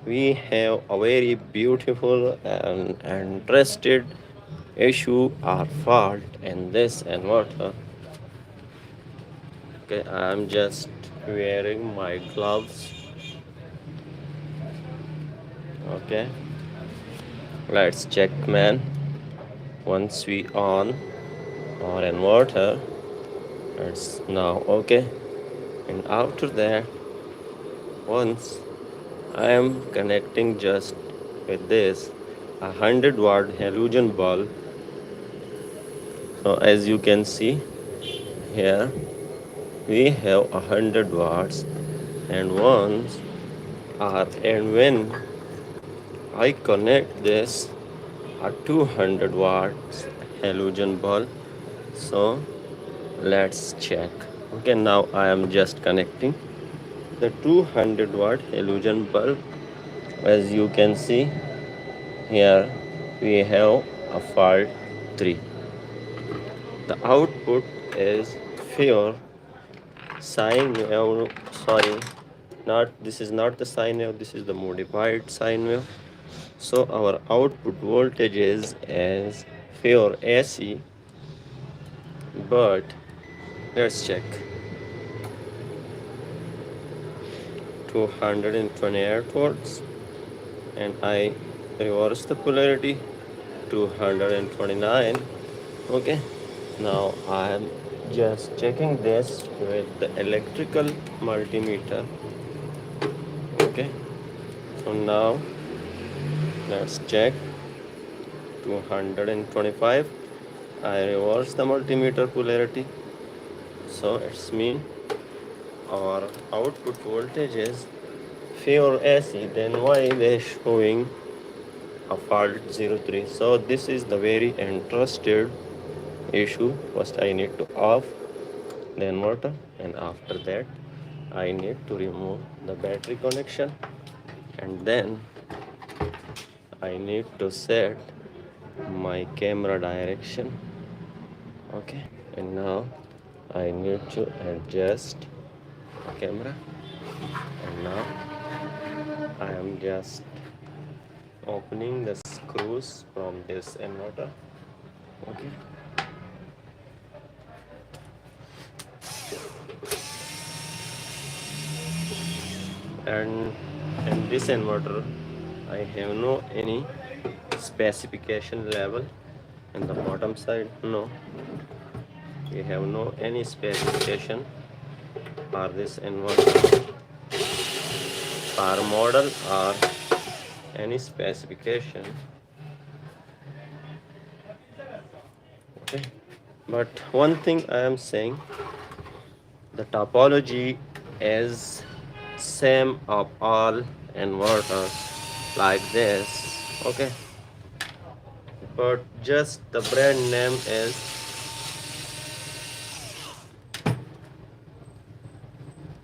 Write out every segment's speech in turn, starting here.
we have a very beautiful and interested issue or fault in this inverter. Okay, I'm just wearing my gloves. Okay, let's check, man. Once we on our inverter, it's now okay. And after that, once I am connecting just with this 100-watt halogen bulb. So as you can see here, we have 100 watts, and once and when I connect this a 200 watts halogen bulb, so let's check. Okay, now I am just connecting the 200-watt halogen bulb. As you can see here, we have a fault 3. The output is pure sine wave. Sorry, not this is not the sine wave, this is the modified sine wave. So our output voltage is pure AC, but let's check. 228 volts, and I reverse the polarity 229. Okay, now I am just checking this with the electrical multimeter. Okay, so now let's check 225. I reverse the multimeter polarity, so it's mean our output voltage is pure AC. Then why they showing a fault 03? So this is the very interested issue. First I need to off the inverter, and after that I need to remove the battery connection, and then I need to set my camera direction. Okay, and now I need to adjust the camera, and now I am just opening the screws from this inverter. Okay, and in this inverter I have no any specification level. In the bottom side, no, we have no any specification for this inverter, for model or any specification. Okay, but one thing I am saying, the topology is same of all inverters like this. Okay, but just the brand name is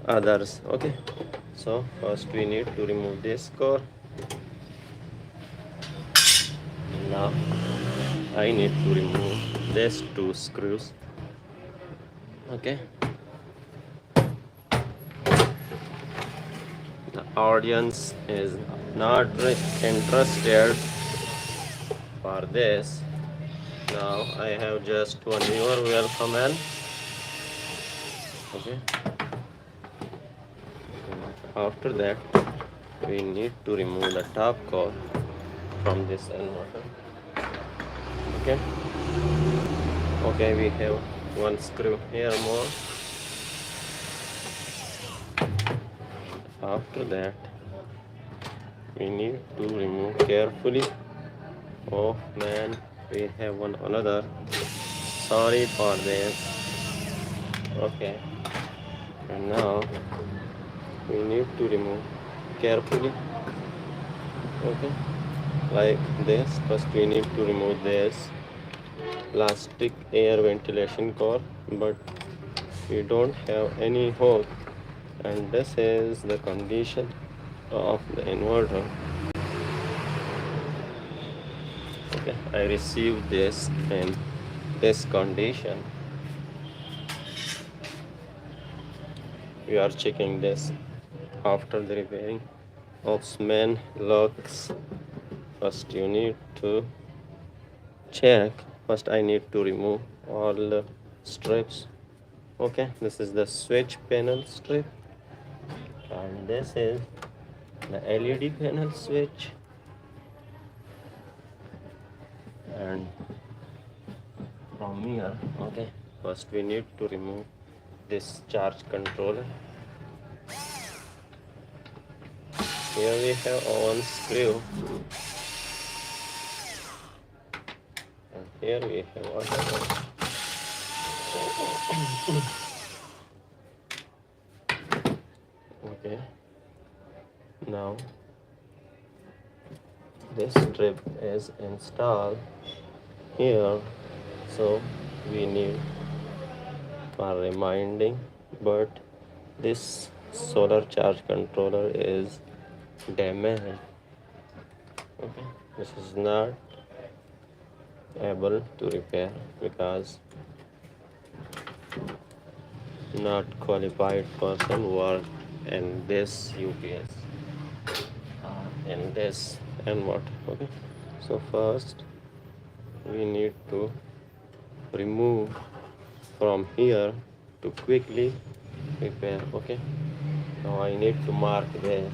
others. Okay, so first we need to remove this core. Now I need to remove these two screws. Okay, the audience is not interested for this. Now I have just one viewer welcome in. Okay, after that we need to remove the top core from this inverter. Okay, okay, we have one screw here more. After that we need to remove carefully. Oh man, we have one another. Sorry for this. Okay, and now we need to remove carefully. Okay, like this. First we need to remove this plastic air ventilation core, but we don't have any hole, and this is the condition of the inverter. Okay, I received this in this condition. We are checking this after the repairing. Oxman locks. First you need to check. First I need to remove all the strips. Okay, this is the switch panel strip, and this is the LED panel switch, and from here, okay, first we need to remove this charge controller. Here we have one screw, and here we have another. Okay, now this strip is installed here, so we need for reminding, but this solar charge controller is damaged. Okay, this is not able to repair because not qualified person work in this UPS in this inverter. Okay, so first we need to remove from here to quickly repair. Okay, now I need to mark this.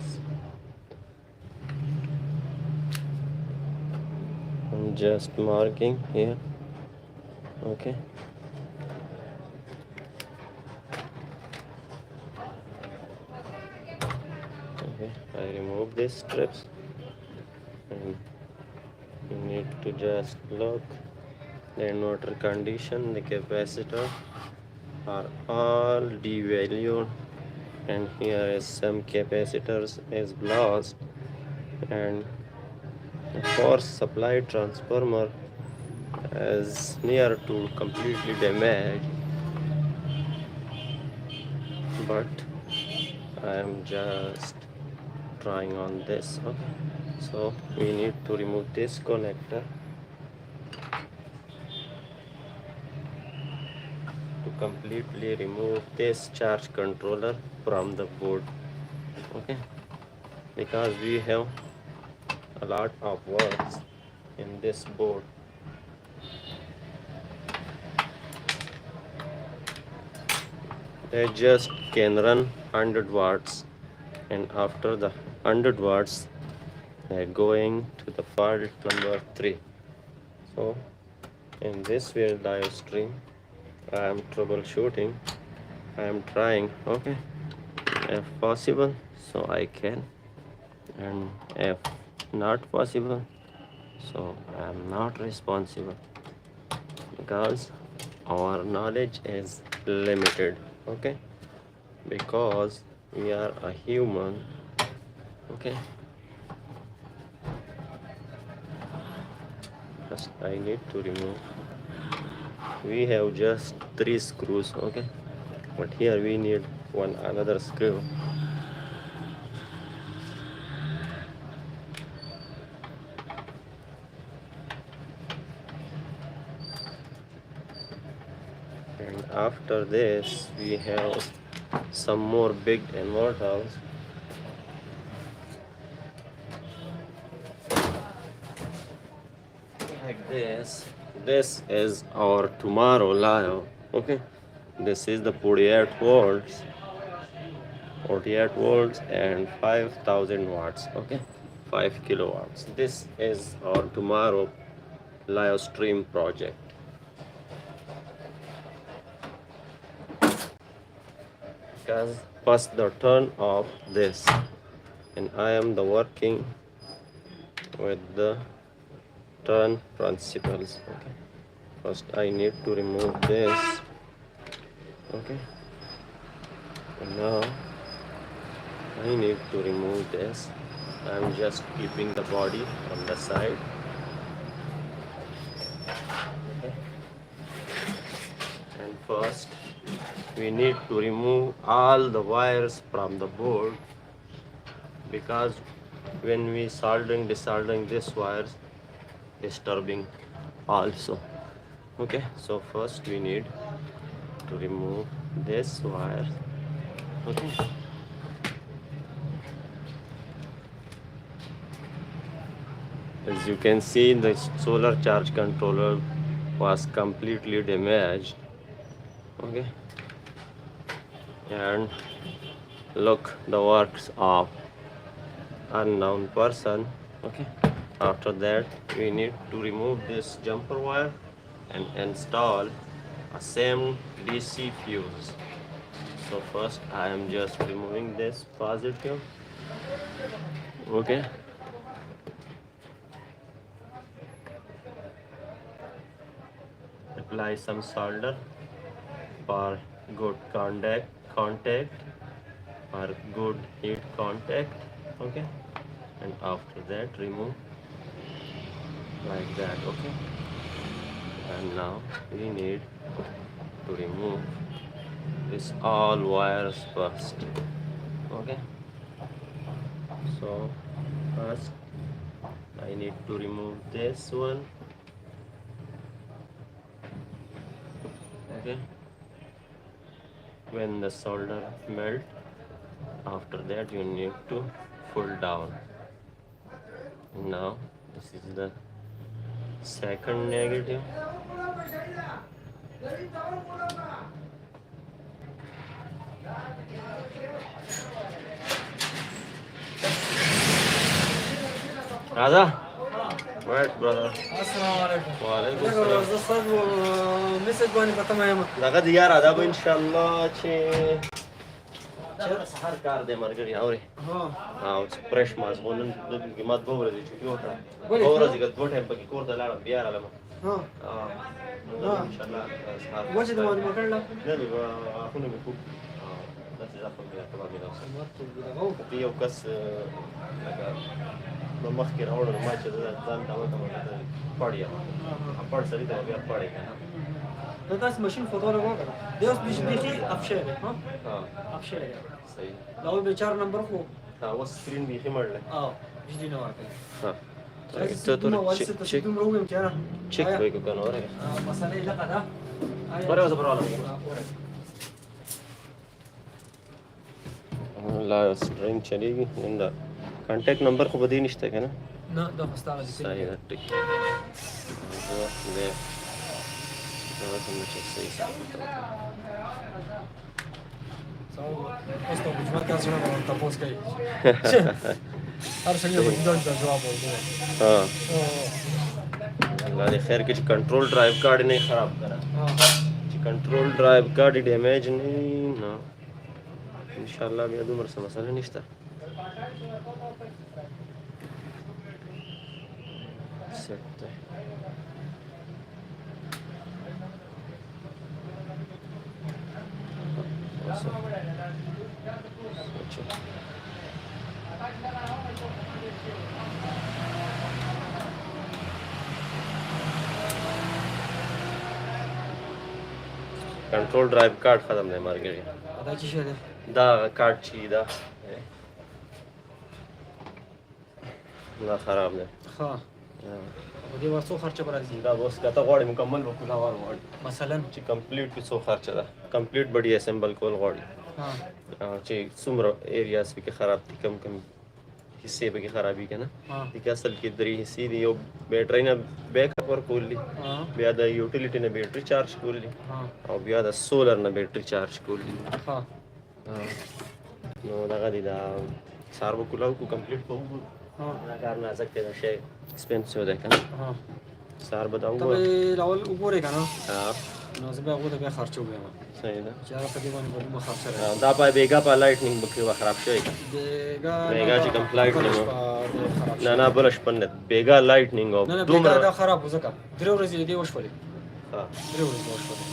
I'm just marking here. Okay, okay, I remove these strips, and you need to just look the inverter condition. The capacitor are all devalued, and here is some capacitors is lost, and the force supply transformer is near to completely damaged, but I am just trying on this. Okay, so we need to remove this connector to completely remove this charge controller from the board. Okay, because we have a lot of works in this board. They just can run 100 watts, and after the 100 watts they're going to the fault number 3. So in this live stream I am troubleshooting, I am trying. Okay, if possible so I can, and if not possible so I am not responsible, because our knowledge is limited. Okay, because we are a human. Okay, first I need to remove. We have just 3 screws. Okay, but here we need one another screw. And after this we have some more big inverters. Like this is our tomorrow live. Okay, this is the 48 volts and 5000 watts. Okay, 5 kilowatts. This is our tomorrow live stream project. Because first the turn off this, and I am the working with the turn principles. Okay, first I need to remove this. Okay, and now I need to remove this. I'm just keeping the body on the side. Okay, and first we need to remove all the wires from the board, because when we desoldering this wires disturbing also. Okay, so first we need to remove this wire. Okay, As you can see, the solar charge controller was completely damaged. Okay, and look, the works of unknown person. Okay, after that we need to remove this jumper wire and install a same DC fuse. So first I am just removing this positive. Okay, apply some solder for good contact or good heat contact. Okay, and after that remove like that. Okay, and now we need to remove this all wires first. Okay, so first I need to remove this one. Okay, when the solder melt, after that you need to pull down. Now this is the second negative. Raza, right brother. السلام عليكم. وعليكم شكرا السلام. استاذ ومسك وانا بتمام. لقد يا رادا ان شاء الله چې سحر کار دې مرګري اوري او فريش ماز ونن د قیمت به ورځي چې یو ټا ورځي که دوه ټایم پکې کور ته لاړم بیا رالم ان شاء الله سحر وجه د ما کړل نه دی اخونه مې کو داسې ځکه بیا ته باندې راوځم یو کس لکه نو مخکې راوړل ما چې ځان دا وته مې پړی پړ سړي ته بیا پړی کنه دا تاسو ماشين فوټو وکړه دا اوس بيخي افشار ها افشار صحیح دا به 4 نمبر خو اوس سکرین بيخي مړل بجلی نه ورکړي ها چک روم چیرې چک وای کو کنه اوره مسئله لقد اوره وځه پرواله لا سټرینګ چلیږي نن کانټیکټ نمبر خو بدی نشته کنه نه دا خسته دي صحیح ده ټیک ده دا کوم چې صحیح اوس ته مجموعه تاسو نه تاسو کوي هر څنګه به دا جواب ورکړي الله دې خیر کې چې کنټرول ډرایو کارت نه خراب کړه چې کنټرول ډرایو کارت ډیمیج نه ان شاء الله بیا دومره څه مسله نشته set ده کنټرول ډرایو کارت ختم دی مارګری دا چې شه دا کارت چی دا خراب دی ها په دې ورڅو خرچه راځي دا اوس کته غواړي مکمل وکړه غواړي مثلا چې کمپلیټ په څو خرچه ده کمپلیټ بډي اسمبل کول غواړي چې څومره ایریاز کې خراب دي کم حصے به کې خرابې کنه دغه اصل کې درې حصے دي یو بیټری نه بیک اپ ورکولې بیا د یوټیلیټی نه بیټری چارج کولې او بیا د سولر نه بیټری چارج کولې نو دغه دي دا سارو کولاو کو کمپلیټ کوو دا کار نه ځکه دا شی ایکسپنسیو ده کنه سار بداو ته راول وګورې کنه نو زه به هغه ته بیا خرچه وګورم صحیح ده چې هغه په دې باندې به خرچه دا په بیګا په لایټنینګ بکې خراب شوی بیګا چې کم لایټنینګ نه نه بلش پنه بیګا لایټنینګ او دومره دا خراب وځکه درې ورځې دې وشولې درې ورځې وشولې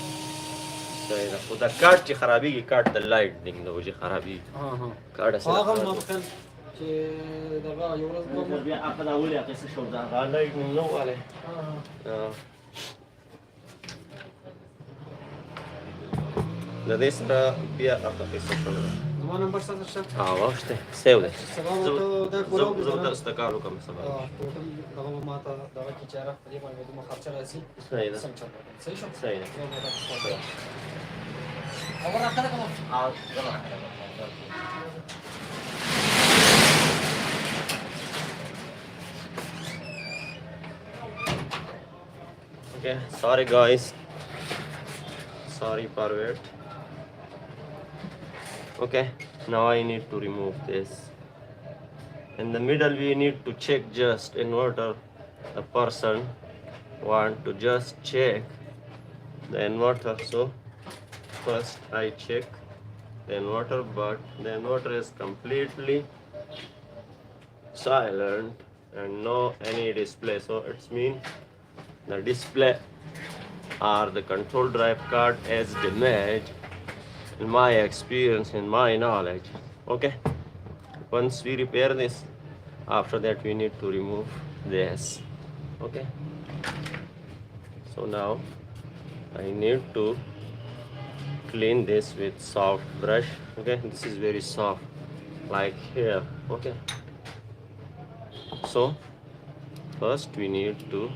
صحیح ده خو دا کارت چې خرابېږي کارت د لایټنینګ د وجې خرابېږي کارت هغه ممکن چې دغه یو ورځ بیا هغه دا ولې هغه څه شو دا لایټنینګ نو والے د دې سره بیا هغه څه شو زما نمبر څه څه واښته سیو ده دا کولو زه تاسو ته کارو کوم سبا ټوټل دغه ما ته دغه کی چاره په دې باندې دوه خرچه راځي صحیح ده صحیح شو صحیح ده اور راځه کوم Okay, sorry guys, sorry for wait. Okay, now I need to remove this. In the middle we need to check just inverter. The person want to just check the inverter, so first I check the inverter, but the inverter is completely silent and no any display, so it's mean the display or the control drive card is damaged in my experience, in my knowledge. Okay, once we repair this, after that we need to remove this. Okay, so now I need to clean this with soft brush. Okay, this is very soft like here. Okay, so first we need to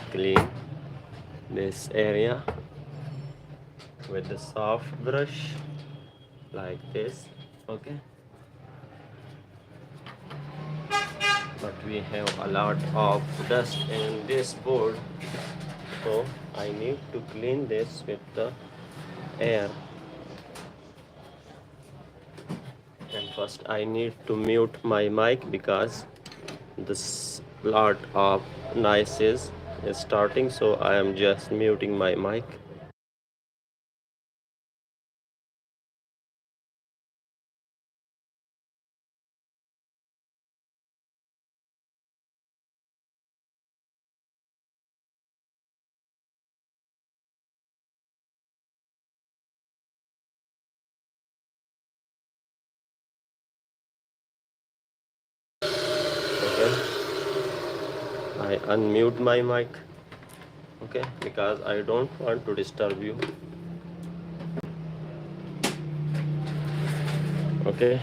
clean this area with the soft brush like this. Okay, but we have a lot of dust in this board, so I need to clean this with the air. And first I need to mute my mic because this lot of noises is starting, so I am just muting my mic. Okay, I unmute my mic. Okay, because I don't want to disturb you. Okay,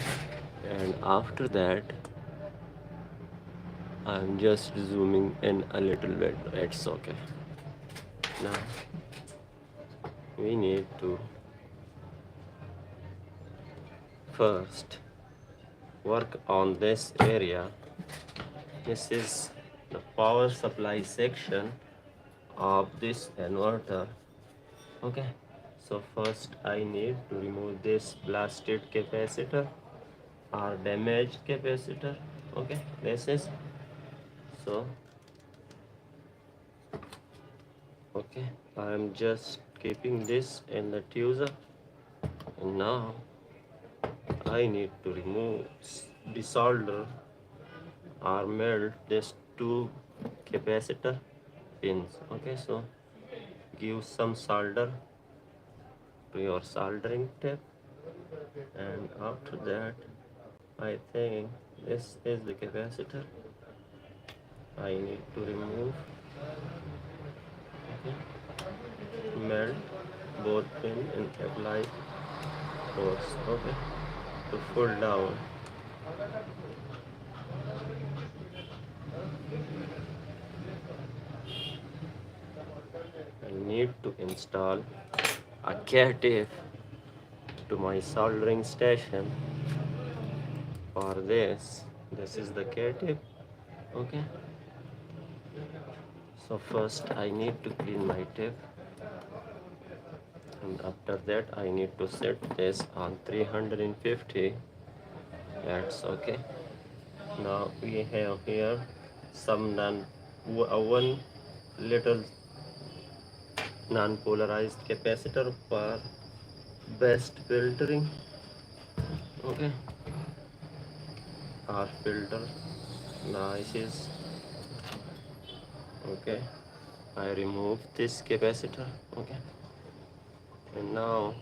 and after that I'm just zooming in a little bit. It's okay. Now we need to first work on this area. This is the power supply section of this inverter. Okay, so first I need to remove this blasted capacitor or damaged capacitor. Okay, this is so. Okay, I am just keeping this in the tweezer, and now I need to remove, desolder or melt this two capacitor pins. Okay, so give some solder to your soldering tip, and after that I think this is the capacitor I need to remove. Okay, melt both pin and apply force. Okay, to pull down. I need to install a cat to my soldering station. For this is the cat. Okay, so first I need to clean my tip, and after that I need to set this on 350. That's okay. Now we have here some one little non-polarized capacitor for best filtering. Okay, our filter noises. Okay, I remove this capacitor. Okay, and now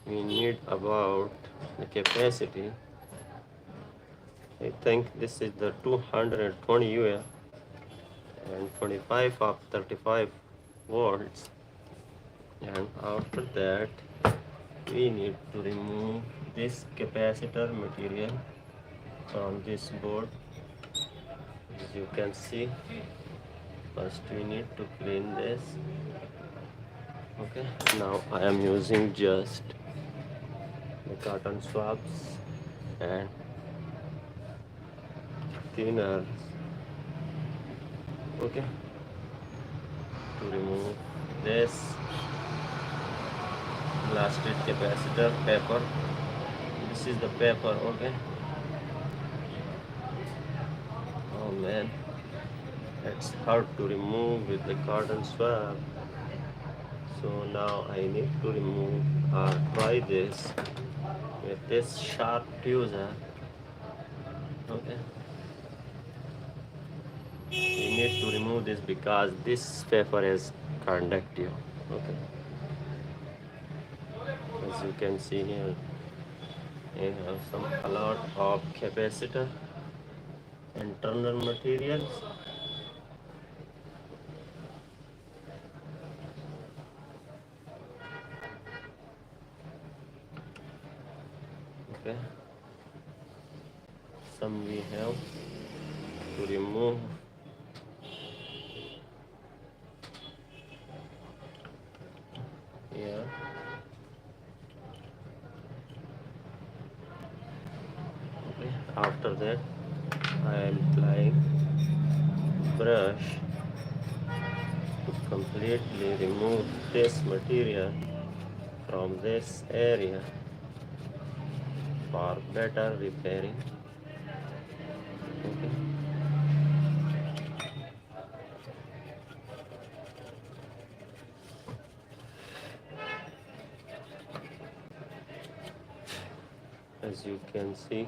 we need about the capacity. I think this is the 220 UA and 25 of 35 volts, and after that we need to remove this capacitor material from this board. As you can see, first we need to clean this. Okay, now I am using just the cotton swabs and thinners, okay, to remove this blasted capacitor paper. This is the paper, okay. Oh man, it's hard to remove with the cotton swab. So now I need to remove or try this with this sharp tweezer. Okay. We need to remove this because this paper is conductive. Okay. As you can see here, we have a lot of capacitor internal materials. Okay. Some we have to remove. Here. Okay. After that, I am applying brush to completely remove this material from this area for better repairing. Okay. As you can see,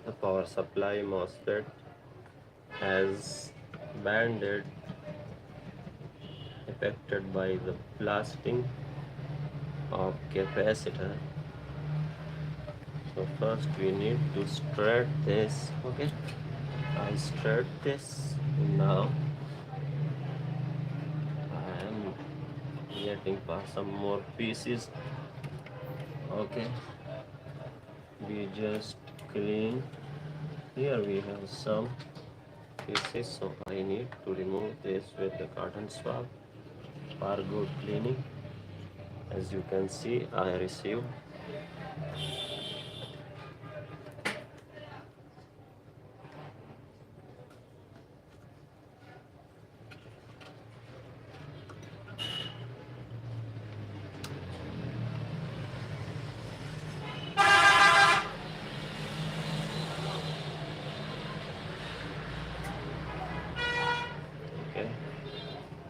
the power supply MOSFET has banded affected by the blasting of capacitor. So first we need to straight this. Okay, I straight this. Now I am getting for some more pieces. Okay, we just clean. Here we have some pieces, so I need to remove this with the cotton swab for good cleaning. As you can see, I received okay.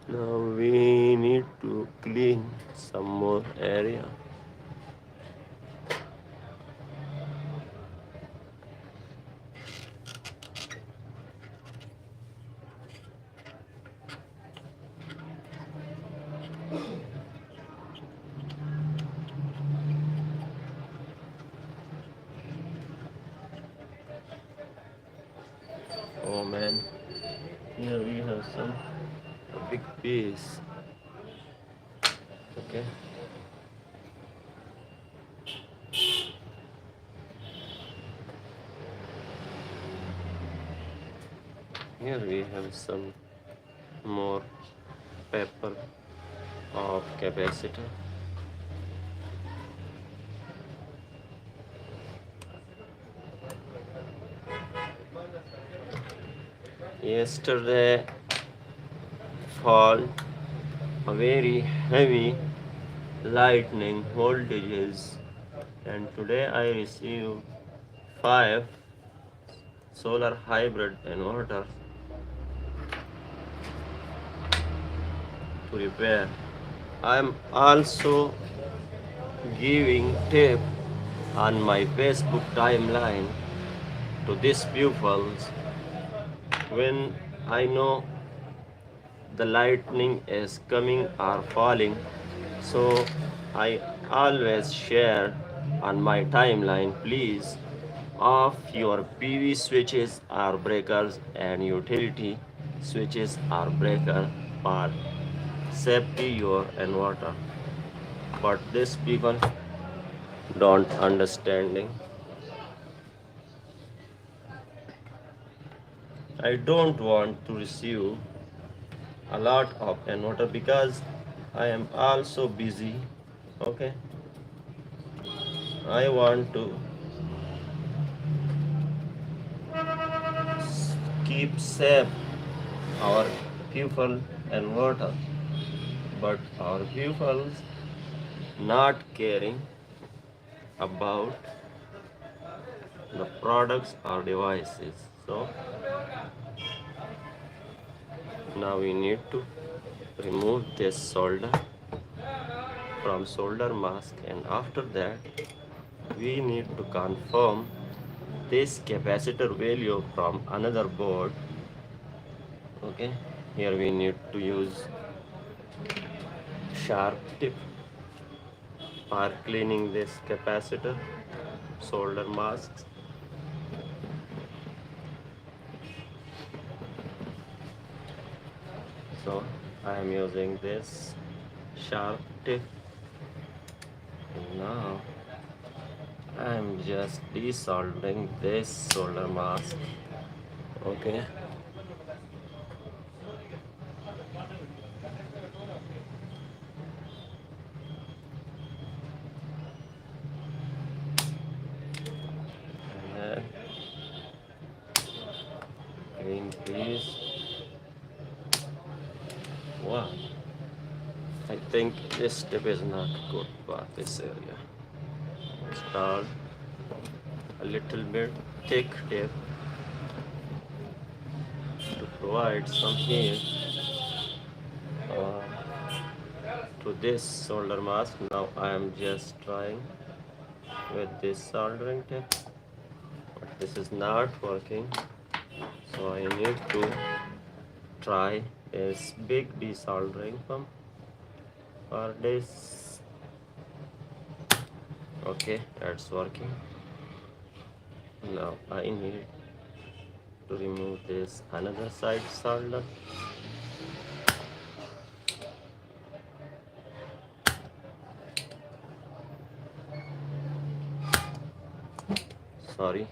Now we need to clean some more area. Oh man, here we have some a big piece. Okay. Here we have some more paper of capacitor. Yesterday fall a very heavy lightning voltages, and today I received 5 solar hybrid inverters to repair. I am also giving tip on my Facebook timeline to these pupils when I know the lightning is coming or falling. So I always share on my timeline, please off your PV switches or breakers and utility switches or breaker for safety your inverter. But these people don't understanding. I don't want to receive a lot of inverter because I am also busy. Okay, I want to keep safe our fuel inverter, but our pupils not caring about the products or devices. So now we need to remove this solder from solder mask, and after that we need to confirm this capacitor value from another board. Okay, here we need to use sharp tip for cleaning this capacitor solder masks. So I am using this sharp tip. Now I am just desoldering this solder mask. Okay. And then green piece. Wow. I think this tip is not good for this area. Install a little bit thick tape to provide some heat uh, to this solder mask. Now I am just trying with this soldering tip, but this is not working, so I need to try this big desoldering pump for this. Okay, that's working. Now I need to remove this another side solder. Sorry,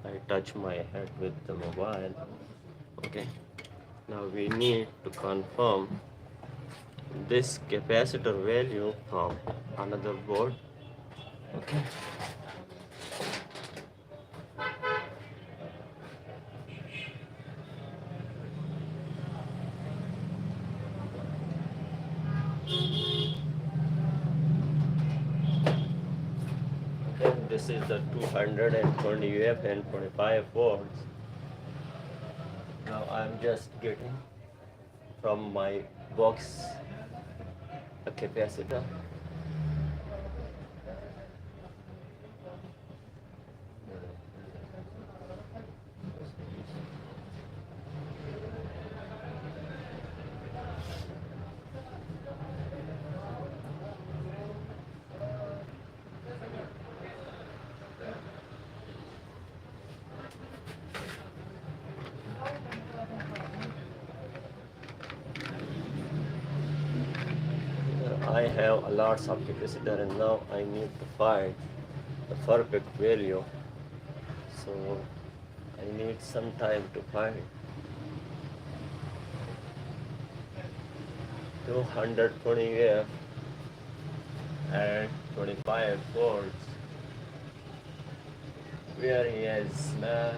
I touch my head with the mobile. Okay, now we need to confirm this capacitor value from another board. Okay. And this is the 220 UF and 25 volts. Now I'm just getting from my box a capacitor. I have a lots of capacitor, and now I need to find the perfect value. So I need some time to find 220 VF and 25 volts. Where he is, man?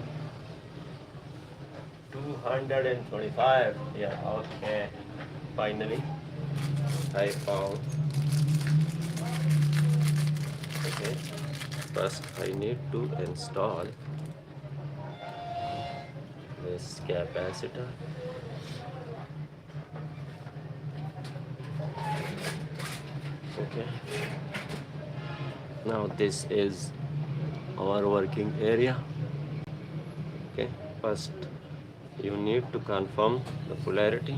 225. Yeah, okay. Finally, I found. Okay. First, I need to install this capacitor. Okay. Now this is our working area. Okay. First, you need to confirm the polarity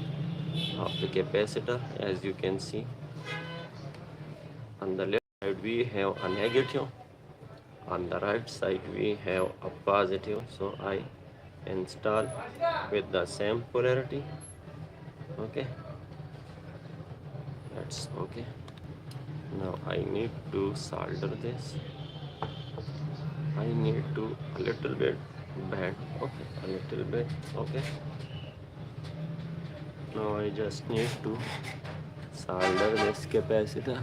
of the capacitor. As you can see, on the left side we have a negative, on the right side we have a positive. So I install with the same polarity. Okay, that's okay. Now I need to solder this. I need to a little bit bend. Okay, a little bit. Okay, now I just need to solder this capacitor.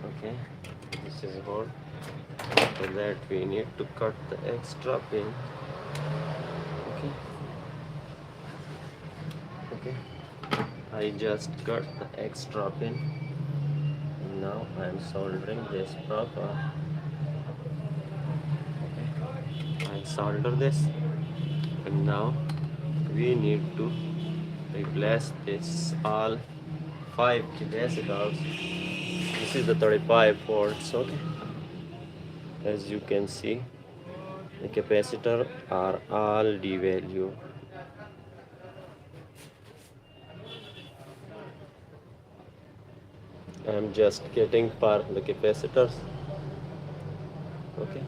Okay, this is hold. After that we need to cut the extra pin. Okay. Okay. I just cut the extra pin. Now I am soldering this proper. Okay. I solder this, and now we need to replace this all 5 capacitors. This is the 35 volts. Okay. As you can see, the capacitor are all devalued. I'm just getting for the capacitors. Okay.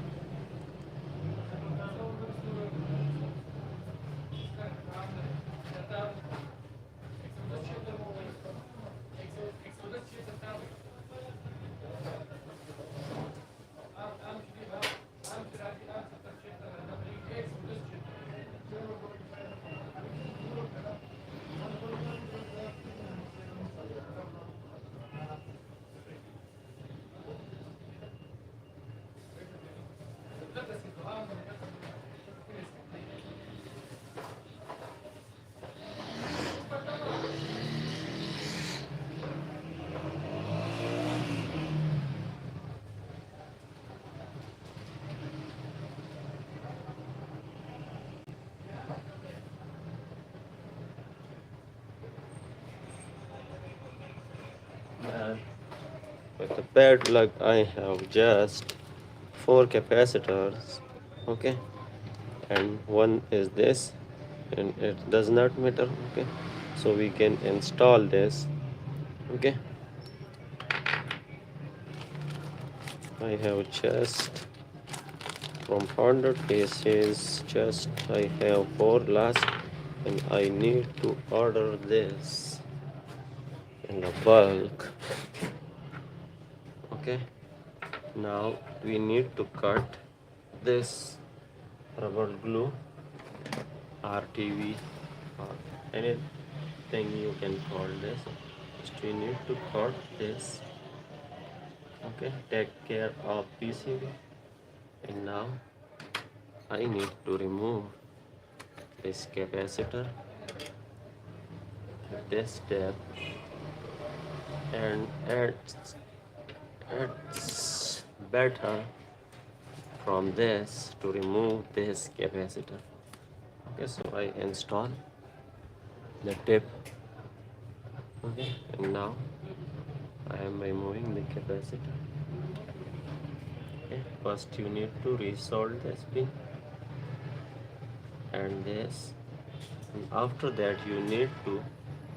With the bad luck, I have just 4 capacitors. Okay. And one is this, and it does not matter. Okay. So we can install this. Okay. I have just from 100 pieces, just I have 4 last, and I need to order this in a bulk. Okay. Now we need to cut this rubber glue, RTV, or anything you can call this. Just we need to cut this. Okay, take care of PCB. And now I need to remove this capacitor with this step and it's better from this to remove this capacitor. Okay, so I install the tip. Okay, and now I am removing the capacitor. Okay, first you need to resolder this pin and this, and after that you need to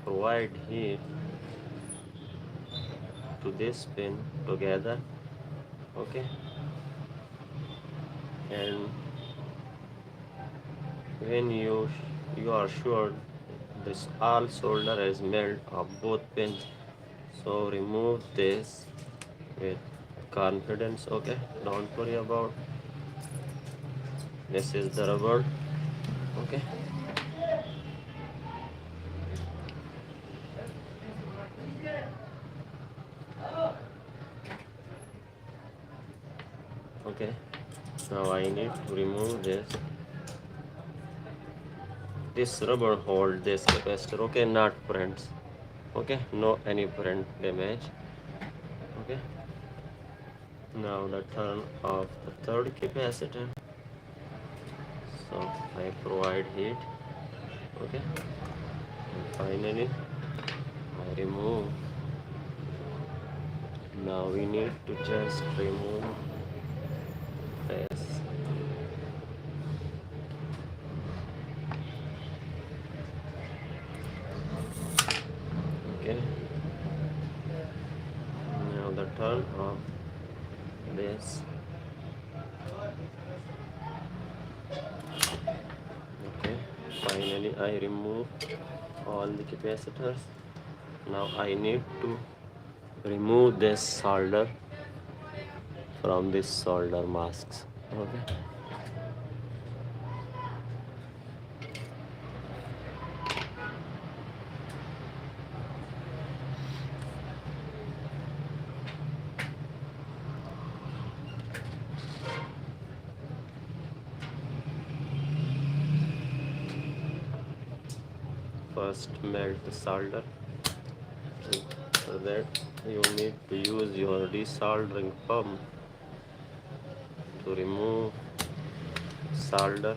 provide heat to this pin together. Okay, and when you are sure this all solder is melt of both pins, so remove this with confidence. Okay, don't worry about this is the rubber. Okay, okay, now I need to remove this rubber hold this capacitor. Okay, not prints. Okay, no any print damage. Okay, now the turn of the third capacitor, so I provide heat. Okay, and finally I remove. Now we need to just remove this. Okay, now the turn of this. Okay, finally I remove all the capacitors. Now I need to remove this solder from this solder masks. Okay, first melt the solder. And for that you need to use your desoldering pump to remove solder.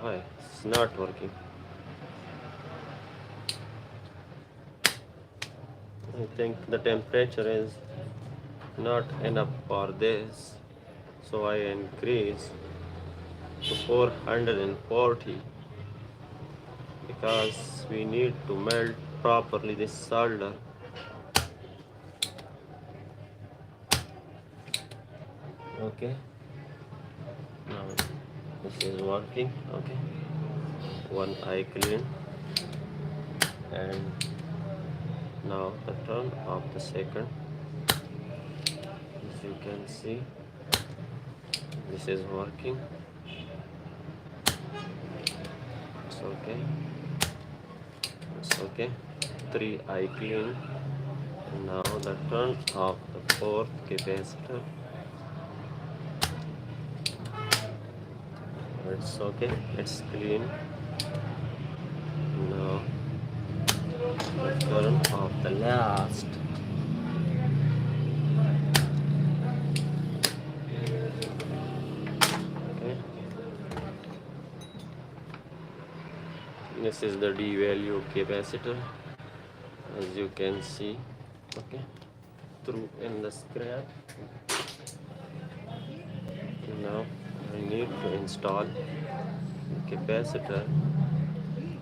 Why it's not working? I think the temperature is not enough for this, so I increase to 440 because we need to melt properly this solder. Okay, now this is working. Okay, one eye clean, and now the turn of the second. As you can see, this is working. It's okay. It's okay. 3 eye clean. And now the turn of the fourth capacitor. It's okay. It's clean. Now the turn of the last. Okay. This is the D value capacitor, as you can see. Okay, through in the scrap. Now I need to install the capacitor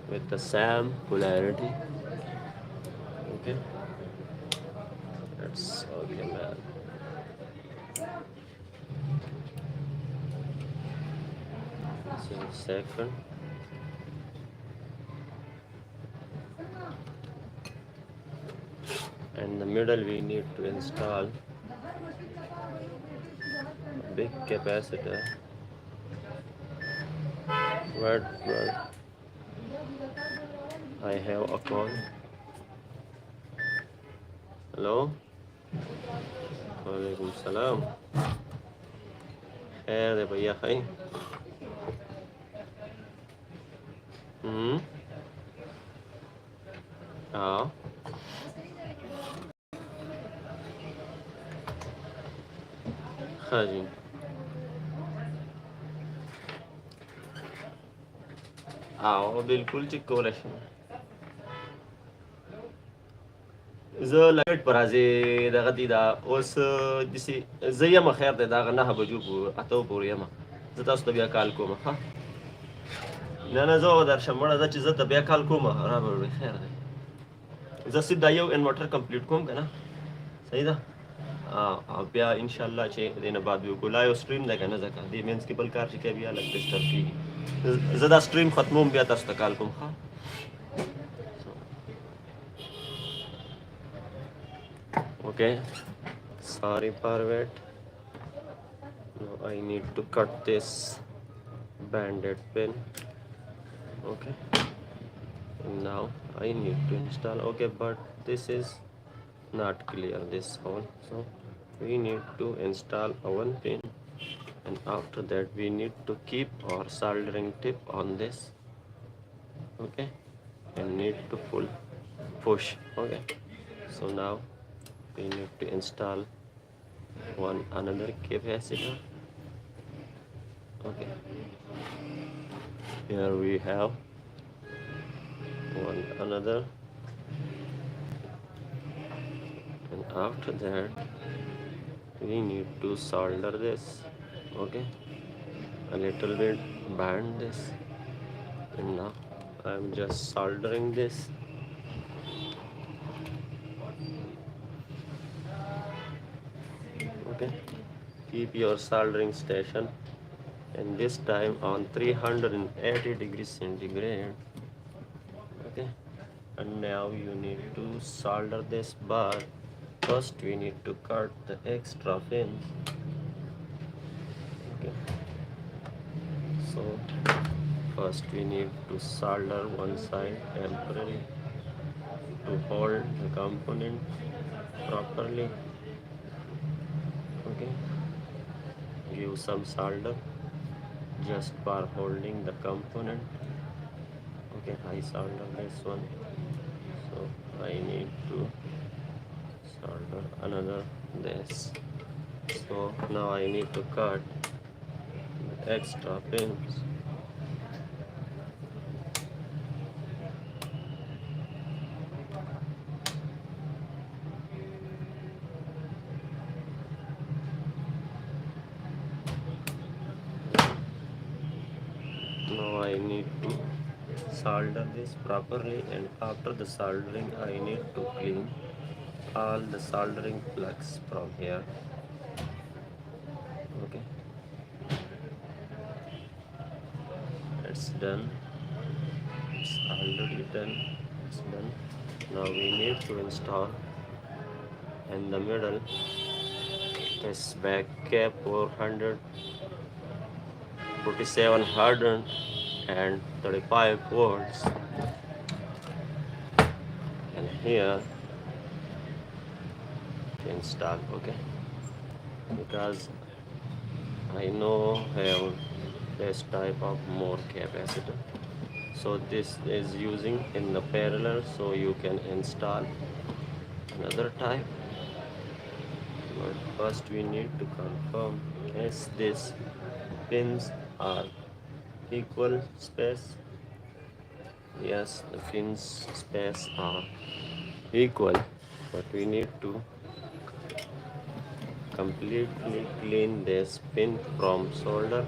with the same polarity. Okay, that's okay, man. This is the second. And the middle we need to install a big capacitor. Where I have a call. Hello. Walaikum salam. خير يا भैया خير. हाँ. हाँ जी. हाँ बिल्कुल चिकोले. زه لګټ پر راځي دغه دي دا اوس داسې زه یم خیر دی دغه 9 بجو اته پورې یم زه تاسو ته بیا کال کوم ښه نه نه زه به درشم مړه زه چې زه ته بیا کال کوم را به وړي خیر دی زه سیده یو انورټر کمپلیټ کوم که نه صحیح ده او بیا انشاءالله چې دې نه بعد وکړو لایو سټریم دی که نه ځکه دې مینس کې بل کار چې کوي بیا لږ ډسټرب کېږي زه دا سټریم ختموم بیا تاسو ته کال کوم ښه Okay, sorry for wait. Now I need to cut this banded pin. Okay, and now I need to install. Okay, but this is not clear, this hole, so we need to install a one pin, and after that we need to keep our soldering tip on this. Okay, and need to push. Okay, so now we need to install another capacitor. Okay, here we have another, and after that we need to solder this. Okay, a little bit bend this, and now I'm just soldering this. Okay, keep your soldering station, and this time on 380 degrees centigrade. Okay, and now you need to solder this bar. First we need to cut the extra pins. Okay, so first we need to solder one side temporarily to hold the component properly. Okay, give some solder just for holding the component. Okay, I solder this one, so I need to solder another this. So now I need to cut the extra pins. Now I need to solder this properly, and after the soldering I need to clean all the soldering plugs from here. Okay, it's done. It's already done. It's done. Now we need to install in the middle this back cap 400 4700 and 35 volts, and here to install. Okay, because I know have this type of more capacitor, so this is using in the parallel, so you can install another type. But first we need to confirm is these pins are equal space. Yes, the pins space are equal, but we need to completely clean this pin from solder.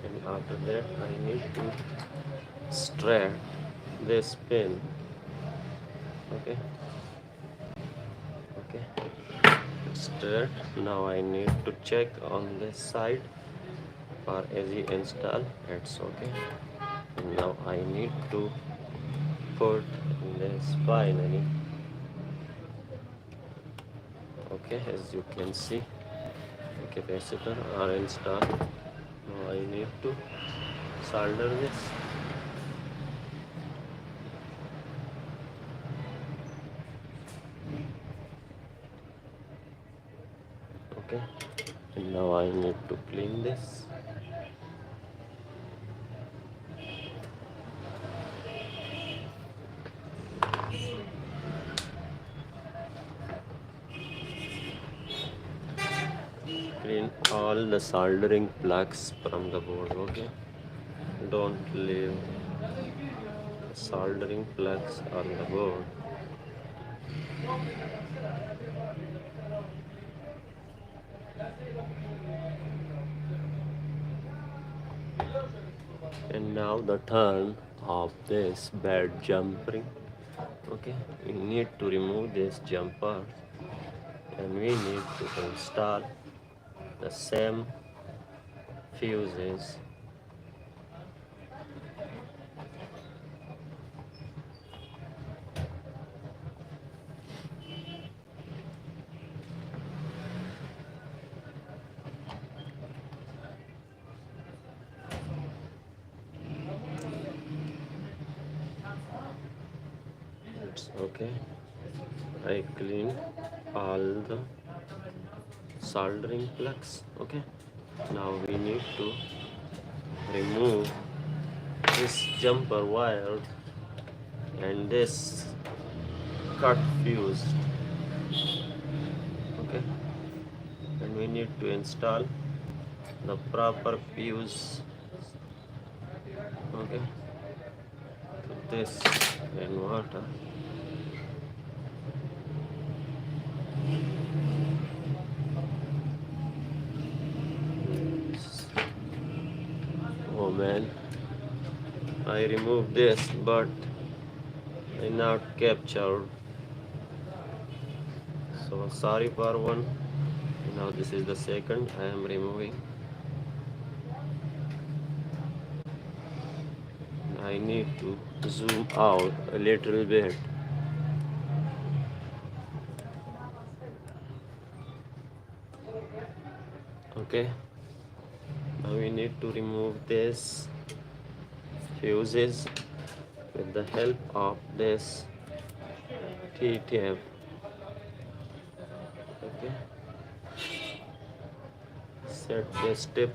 And after that I need to straight this pin. Okay, okay, straight. Now I need to check on this side for easy install. It's okay. And now I need to put this finally. Okay, as you can see the capacitor are installed. Now I need to solder this. Okay, and now I need to clean this. Clean all the soldering plugs from the board. Okay, don't leave soldering plugs on the board. And now the turn of this bad jumping. Okay, we need to remove this jumper, and we need to install the same fuses. It's okay. I clean all the soldering plugs. Okay, now we need to remove this jumper wire and this cut fuse. Okay, and we need to install the proper fuse. Okay, to this inverter. Oh man, I removed this, but I not captured. So sorry for one. Now this is the second I am removing. I need to zoom out a little bit. Okay, now we need to remove this fuses with the help of this PTF. Okay, set the step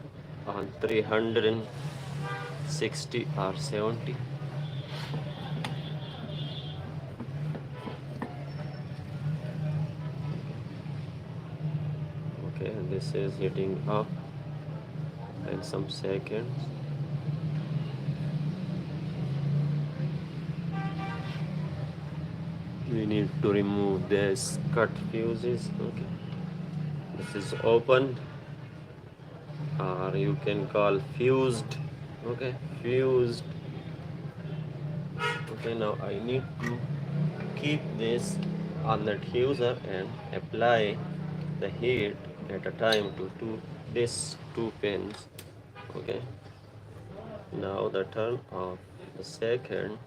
on 360 or 70. Okay, this is hitting up in some seconds. We need to remove this cut fuses. Okay, this is opened, or you can call fused. Okay, fused. Okay, now I need to keep this on the diffuser and apply the heat at a time to these two pins. Okay, now the turn of the second.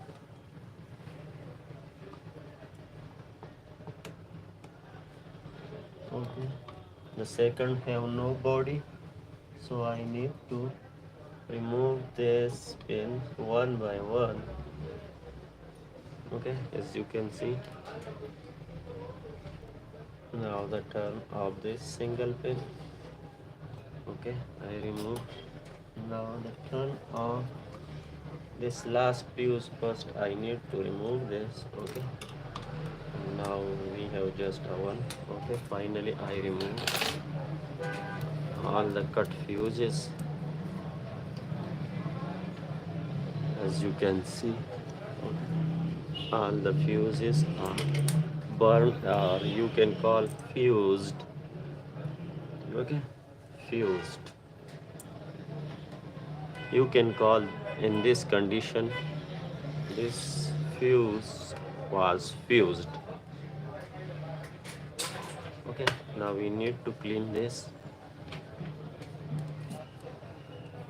Okay, the second have no body, so I need to remove this pin one by one. Okay, as you can see, now the turn of this single pin. Okay, I remove. Now the turn of this last fuse. First I need to remove this. Okay, now we have just a one. Okay, finally I remove all the cut fuses, as you can see. Okay, all the fuses are burned, or you can call fused. Okay, fused. You can call in this condition this fuse was fused. Okay, now we need to clean this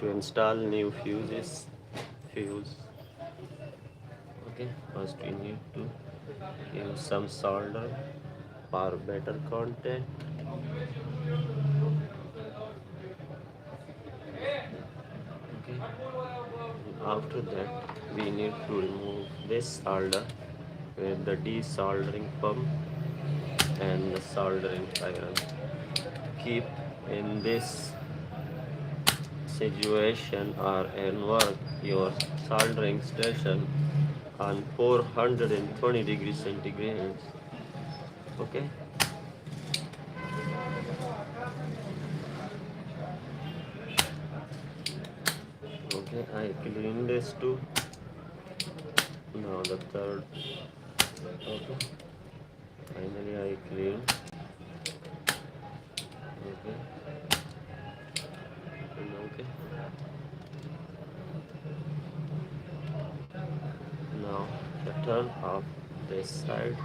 to install new fuse. Okay, first we need to use some solder for better contact. Okay, after that we need to remove this solder with the desoldering pump and the soldering iron. Keep in this situation or in work your soldering station on 420 degrees centigrade. Okay, okay, I clean this too. Now the third. Okay, finally I clean. Okay, and okay, now the turn off this side.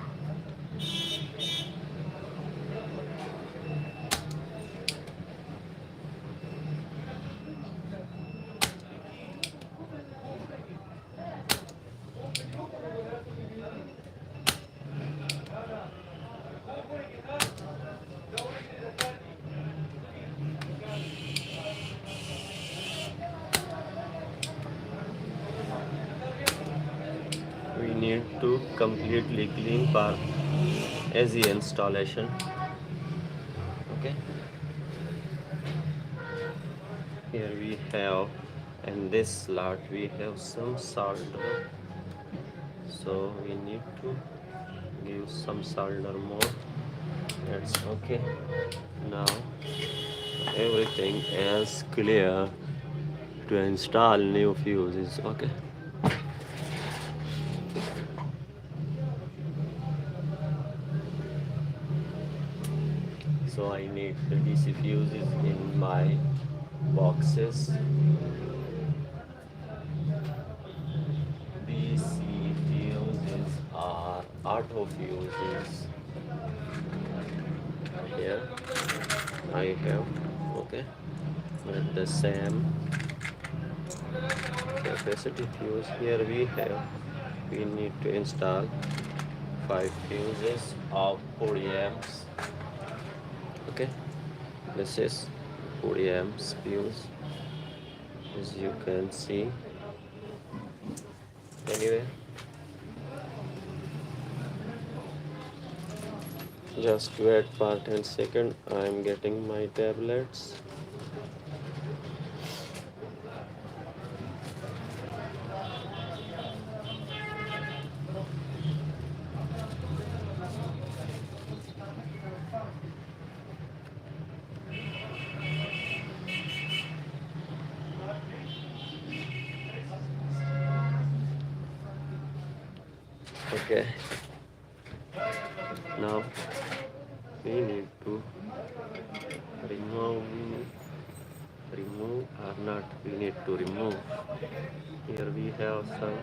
We need to completely clean for easy installation. Okay, here we have, in this slot we have some solder, so we need to give some solder more. That's okay. Now everything is clear to install new fuses. Okay, so I need the DC fuses in my boxes. DC fuses are auto fuses. Here I have, okay, with the same capacity fuse. Here we need to install 5 fuses of 40 amps. Okay, this is 40 amps fuse, as you can see. Anyway, Just wait for 10 seconds. I'm getting my tablets. Okay. Now we need to remove or not, we need to remove. Here we have some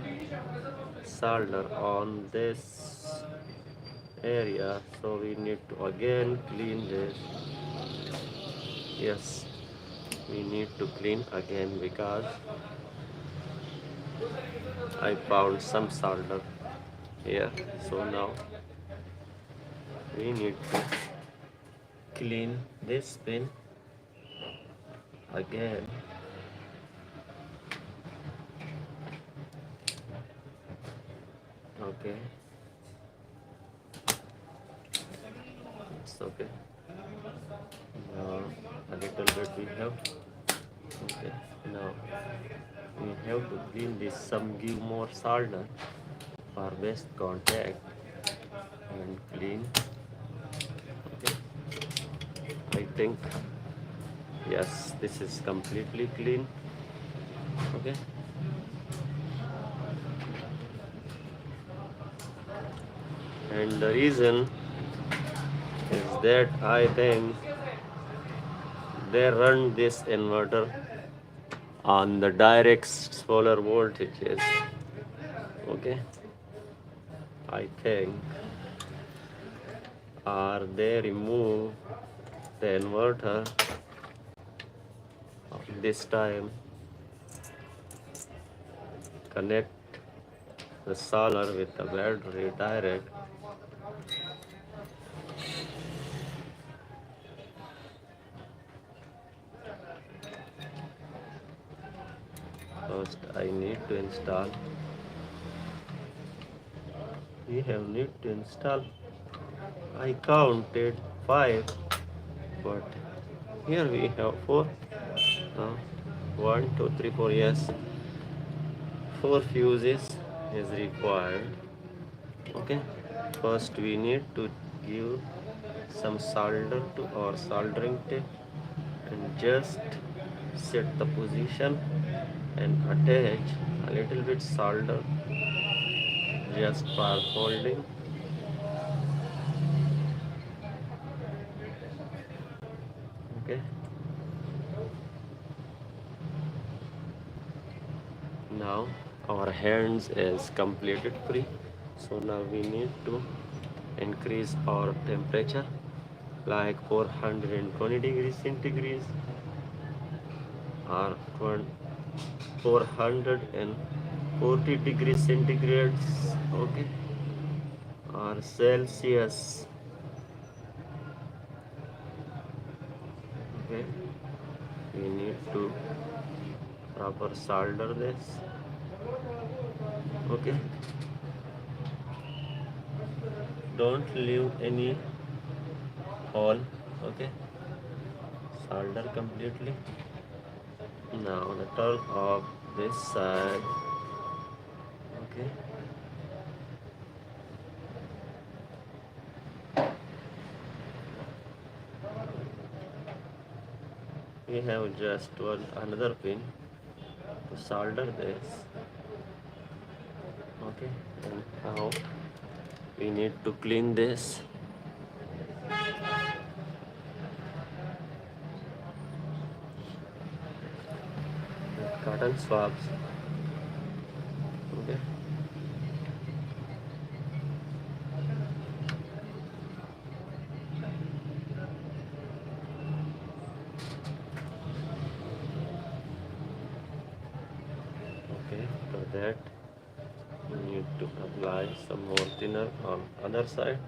solder on this area, so we need to again clean this. Yes, we need to clean again because I found some solder here. So now we need to clean this pin again. Okay, it's okay. Now a little bit we have. Okay, now we have to clean this, some give more solder for best contact and clean. Okay, I think yes, this is completely clean. Okay, and the reason is that I think they run this inverter on the direct solar voltages. Okay, I think, or they remove the inverter this time, connect the solar with the battery direct. First I need to install, we have need to install, I counted 5, but here we have 4. uh, 1 2 3 4, yes, 4 fuses is required. Okay, first we need to give some solder to our soldering tape and just set the position and attach a little bit solder just for holding. Okay, now our hands is completed free, so now we need to increase our temperature like 420 degrees centigrade or 440 degrees centigrade. Okay, or Celsius. Okay, we need to proper solder this. Okay, don't leave any hole. Okay, solder completely. Now the turn of this side. Okay, we have just one another pin to solder this. Okay, and now we need to clean this. Cotton swabs. Okay, okay, for that we need to apply some more thinner on other side,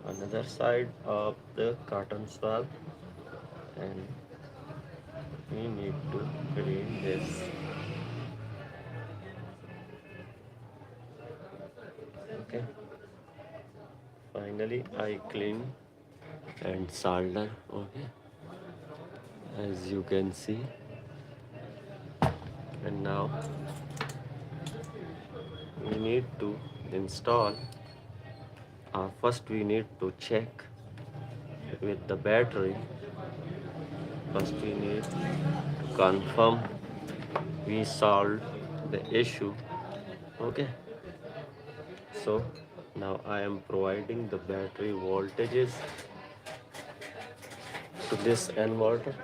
another side of the cotton swab, and we need to clean this. Okay, finally finally I clean and solder. Okay, as you can see. And now we need to install, first we need to check with the battery. First we need to confirm we solved the issue. Okay, so now I am providing the battery voltages to this inverter.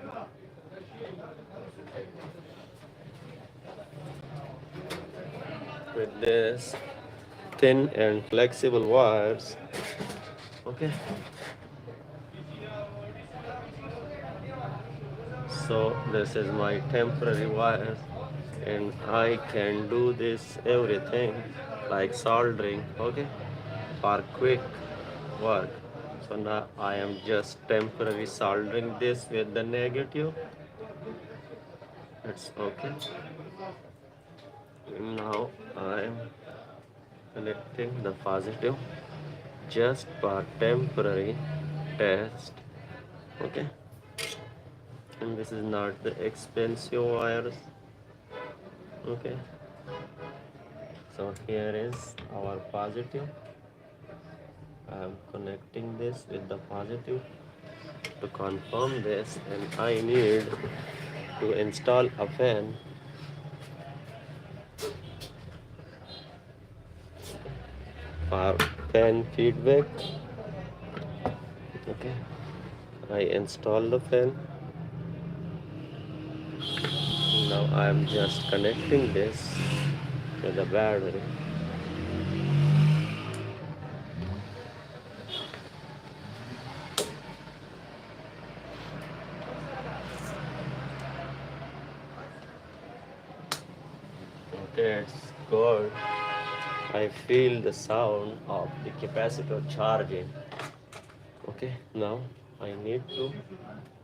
With this thin and flexible wires. Okay, so this is my temporary wire, and I can do this everything like soldering, okay, for quick work. So now I am just temporarily soldering this with the negative. It's okay. Now I am connecting the positive just for temporary test. Okay, and this is not the expensive wires. Okay, so here is our positive. I am connecting this with the positive to confirm this, and I need to install a fan for fan feedback. Okay, I install the fan. Now I am just connecting this to the battery. Okay, it's good. I feel the sound of the capacitor charging. Okay, now I need to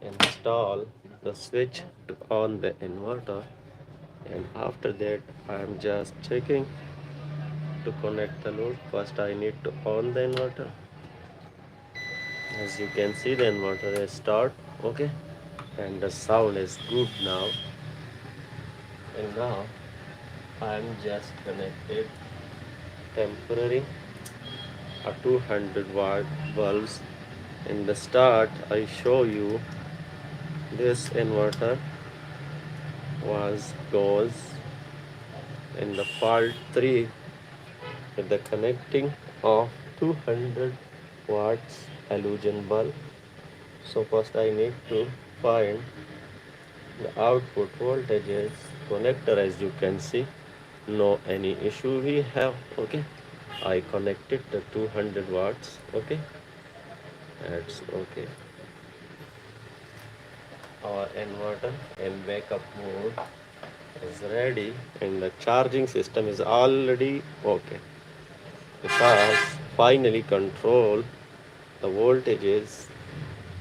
install the switch to on the inverter, and after that I am just checking to connect the load. First I need to on the inverter. As you can see, the inverter is start. Okay, and the sound is good now. And now I am just connected temporary a 200-watt bulbs. In the start I show you this inverter goes in the fault 3 with the connecting of 200 watts halogen bulb. So first I need to find the output voltages connector. As you can see, no any issue we have. Okay, I connected the 200 watts. Okay, that's okay. Our inverter in backup mode is ready, and the charging system is already okay, because finally control the voltages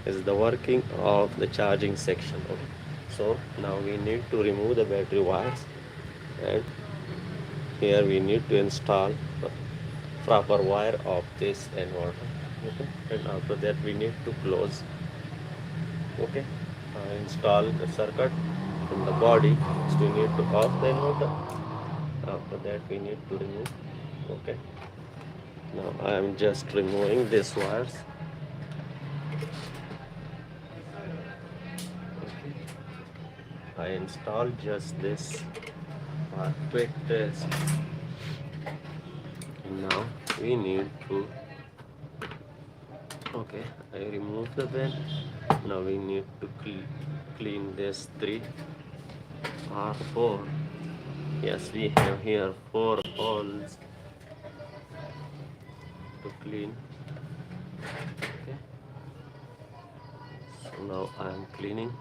is the working of the charging section. Okay, so now we need to remove the battery wires, and here we need to install the proper wire of this inverter. Okay, and after that we need to close. Okay, install the circuit in the body. So we need to off the inverter. After that we need to remove. Okay, now I am just removing these wires. Okay, I install just this for quick test. Now we need to, okay, I remove the bin. Now we need to clean this 3 or 4. Yes, we have here 4 holes to clean. Okay, so now I am cleaning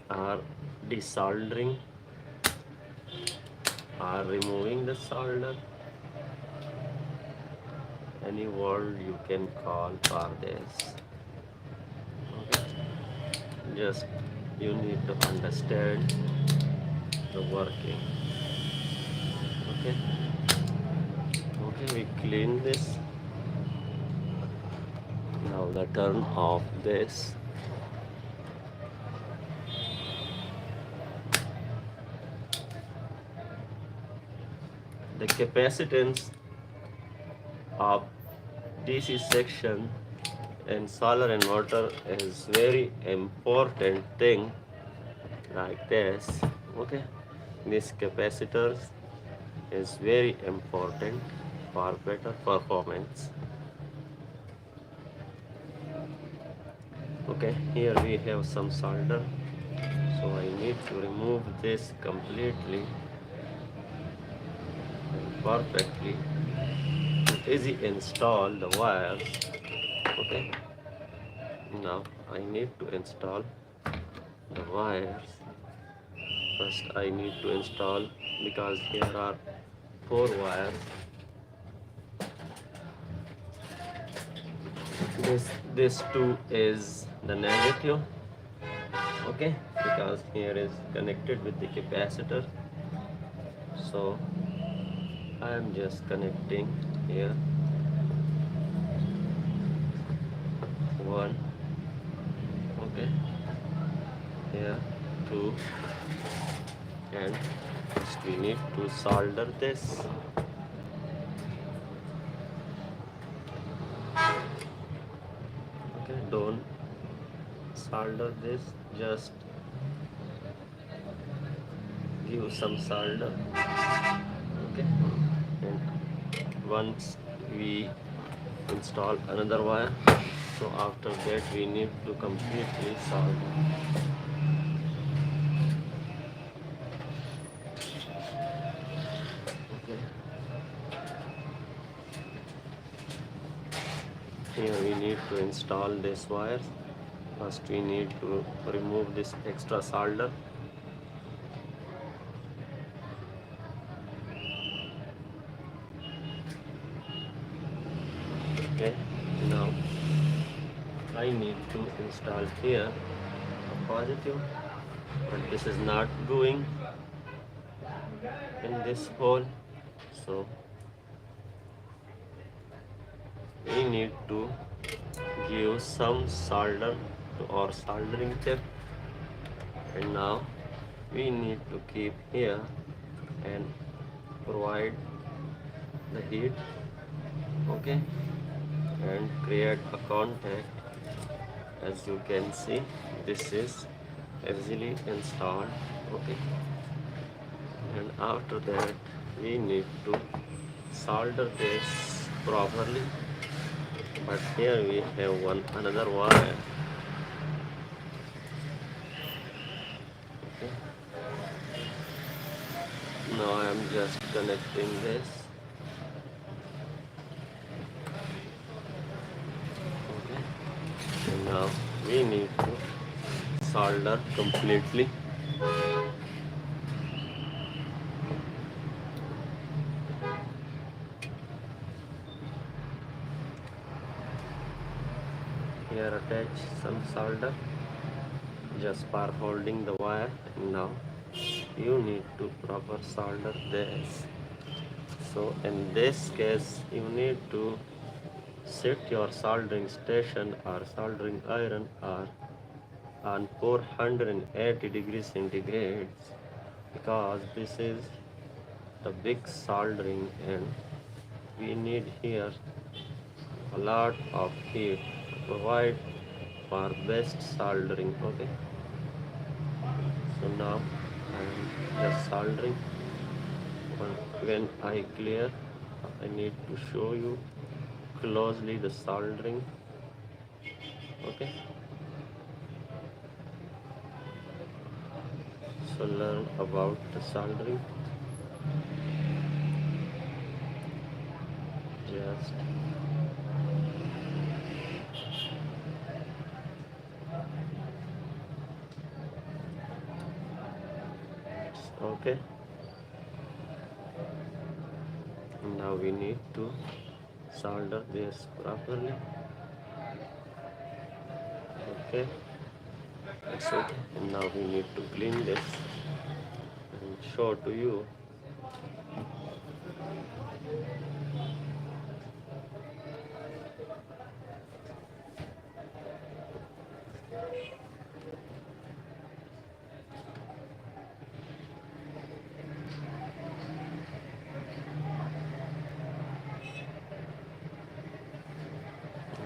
or desoldering or removing the solder. Any word you can call for this. Okay, just you need to understand the working. Okay, okay, we clean this. Now the turn of this. The capacitance of DC section in solar inverter is very important thing, like this. Okay, this capacitor is very important for better performance. Okay, here we have some solder, so I need to remove this completely and perfectly easy install the wires. Okay, now I need to install the wires. First I need to install, because here are 4 wires. This 2 is the negative. Okay, because here is connected with the capacitor, so I am just connecting here 1. Okay, here 2, and next we need to solder this. Okay, don't solder this, just give some solder. Okay, and once we install another wire, so after that we need to completely solder. Okay, here we need to install this wire. First we need to remove this extra solder. Okay, now I need to install here a positive, but this is not going in this hole, so we need to give some solder to our soldering tip, and now we need to keep here and provide the heat. Okay, and create a contact. As you can see, this is easily installed. Okay, and after that we need to solder this properly, but here we have another wire. Okay, now I am just connecting this. Okay, and now we need to solder completely. Here attach some solder just for holding the wire, and now you need to proper solder this. So in this case you need to set your soldering station or soldering iron or on 480 degrees centigrade, because this is the big soldering and we need here a lot of heat to provide for best soldering. Okay, so now I am just soldering. When I clear, I need to show you closely the soldering. Okay, so learn about the soldering. Just okay, now we need to solder this properly. Okay, that's okay, and now we need to clean this and show to you.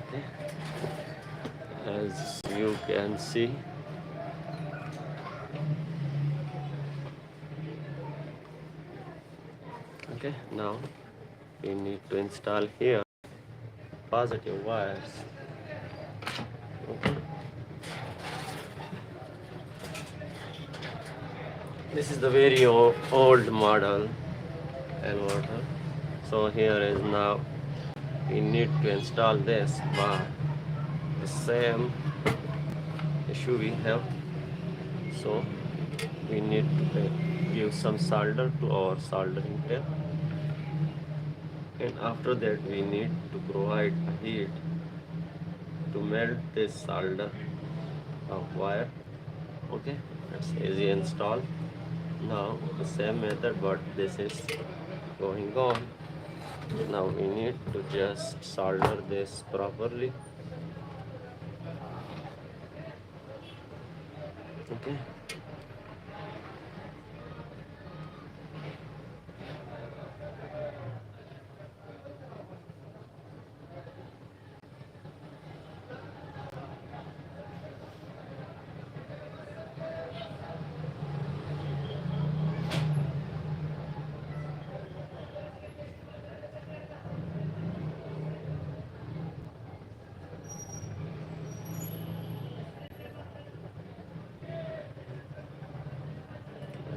Okay, as you can see, okay, now we need to install here positive wires. Okay, this is the very old model inverter. So here is now we need to install this, but the same issue we have. So we need to give some solder to our soldering tape, and after that we need to provide heat to melt this solder of wire. Okay, that's easy install. Now the same method, but this is going on. Now we need to just solder this properly. Okay,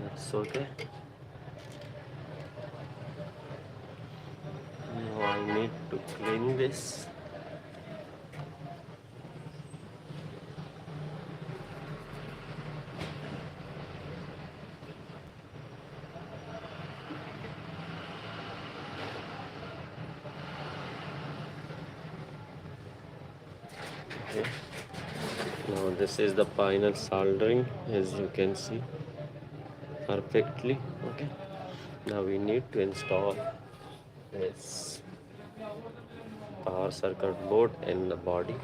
that's okay. Now I need to clean this. Okay. Now this is the final soldering, as you can see perfectly. Okay. Now we need to install this power circuit board in the body.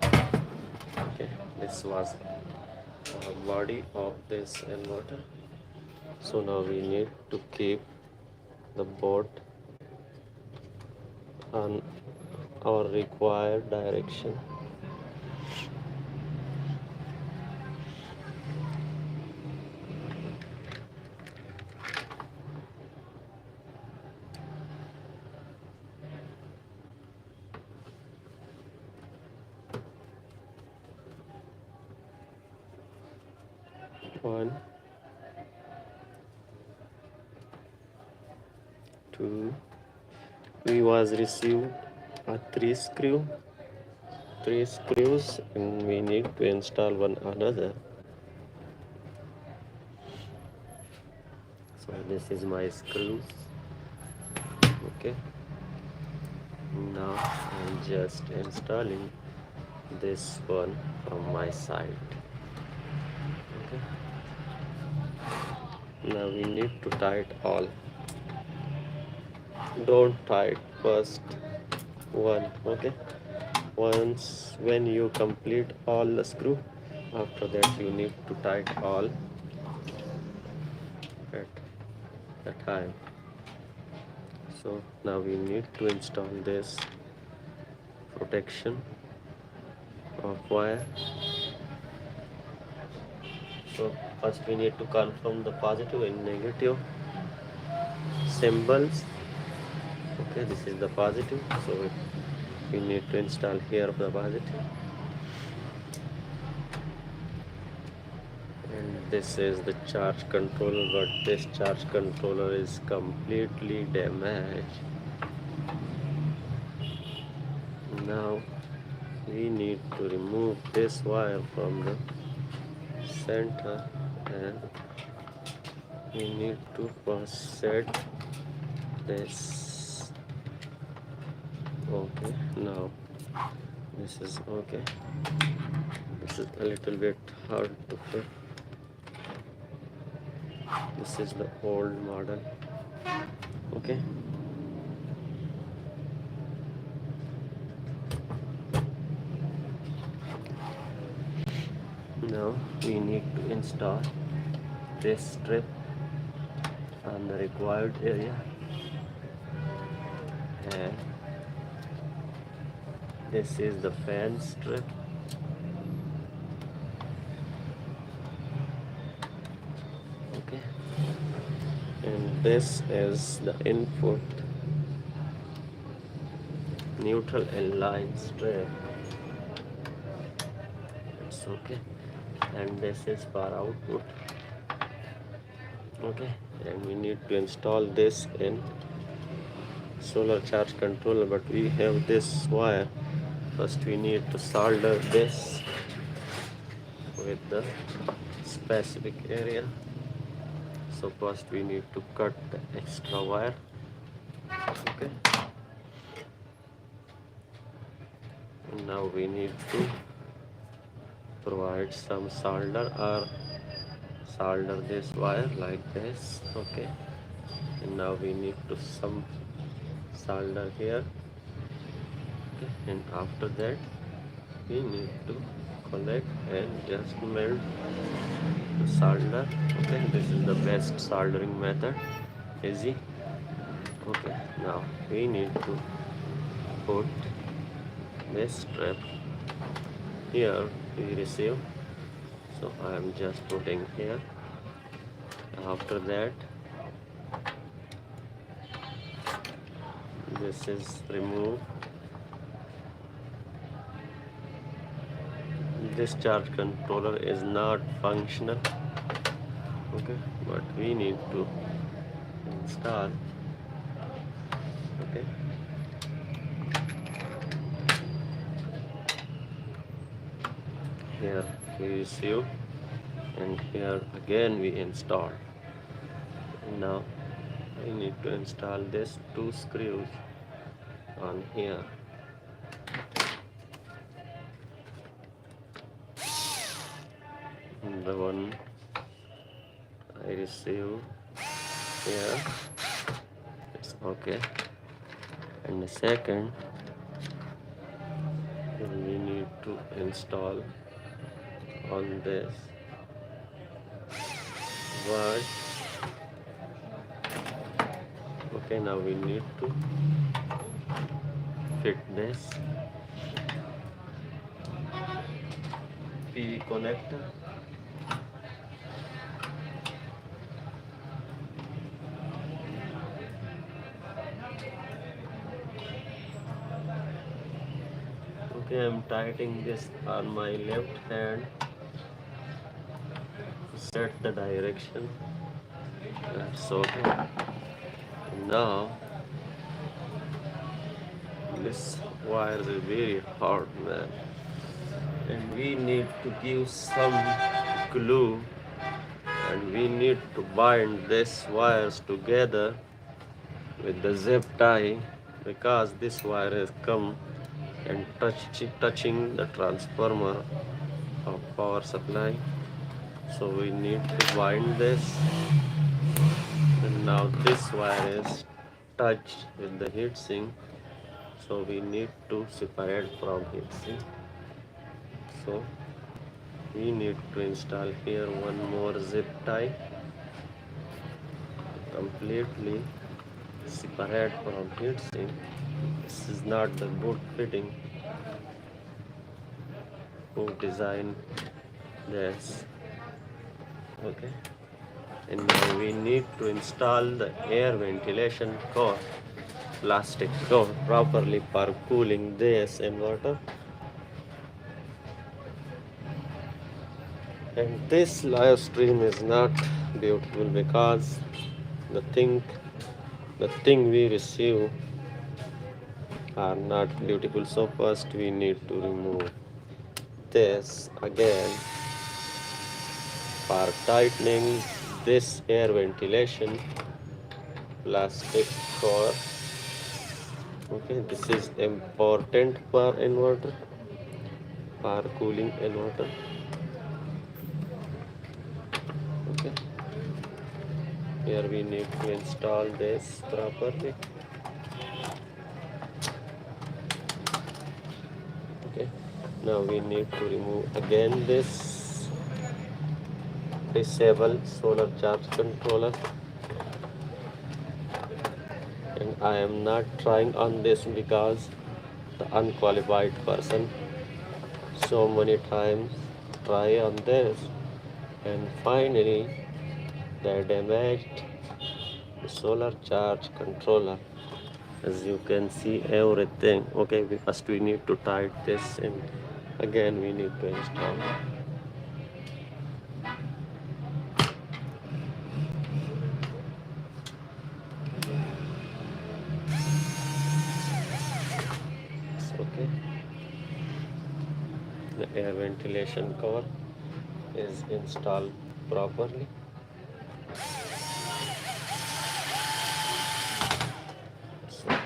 Okay. This was the body of this inverter. So now we need to keep the board on our required direction. One, two. We was received a three screws, and we need to install one another. So this is my screws. Okay. Now I'm just installing this one from my side. Okay. Now we need to tight all. Don't tight first one. Okay. Once when you complete all the screw, after that you need to tight all at a time. So now we need to install this protection of wire. So first we need to confirm the positive and negative symbols. Okay, this is the positive, so we need to install here the positive, and this is the charge controller, but this charge controller is completely damaged. Now we need to remove this wire from the center, and we need to first set this. Okay, now this is okay. This is a little bit hard to fit. This is the old model. Okay. Now we need to install this strip on the required area, and this is the fan strip. Okay, and this is the input neutral and line strip. It's okay, and this is for output. Okay, and we need to install this in solar charge controller, but we have this wire. First we need to solder this with the specific area. So first we need to cut the extra wire. Okay, and now we need to provide some solder or solder this wire like this. Okay, and now we need to some solder here. Okay, and after that we need to collect and just melt the solder. Okay, this is the best soldering method, easy. Okay, now we need to put this strip here we receive, so I am just putting here. After that this is removed. This charge controller is not functional. Okay, but we need to install. Okay, here we receive, and here again we install. Now we need to install this 2 screws on here. And the one I receive here, it's okay, and the second we need to install on this wire. Okay, now we need to fit this PV connector. Okay, I'm tightening this on my left hand to set the direction. That's okay. Now this wire is very hard, man, and we need to give some glue, and we need to bind these wires together with the zip tie, because this wire has come and touching the transformer of power supply. So we need to bind this, and now this wire is touched with the heatsink, so we need to separate from heatsink. So we need to install here one more zip tie, completely separate from heatsink. This is not the good fitting. Who designed this? Okay, and now we need to install the air ventilation core, plastic core, properly for cooling this inverter. And this live stream is not beautiful because the thing we receive are not beautiful. So first we need to remove this again for tightening this air ventilation plastic core. Okay, this is important for inverter, for cooling inverter. Okay, here we need to install this properly. Okay, now we need to remove again this disable solar charge controller, and I am not trying on this because the unqualified person so many times try on this, and finally they damaged the solar charge controller. As you can see everything. Okay, first we need to tighten this, and again we need to install. Okay, the air ventilation cover is installed properly.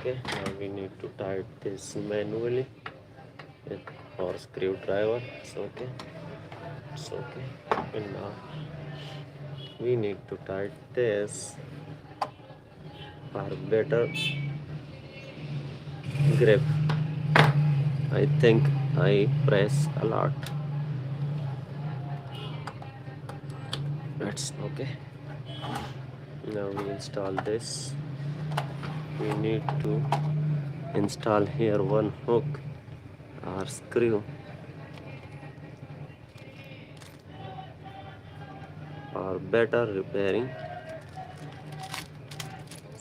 Okay, now we need to tighten this manually with our screwdriver. It's okay, it's okay. And now we need to tighten this for better grip. I think I press a lot. That's okay. Now we install this. We need to install here one hook or screw or better repairing.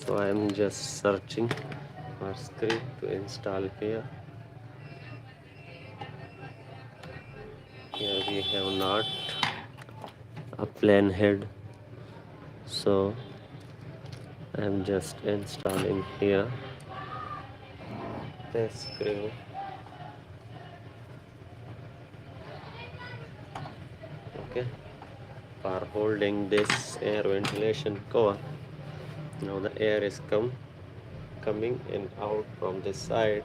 So I am just searching for screw to install here. Here we have not a plain head, so I am just installing here this screw. Okay, for holding this air ventilation cover. Now the air is coming and out from this side.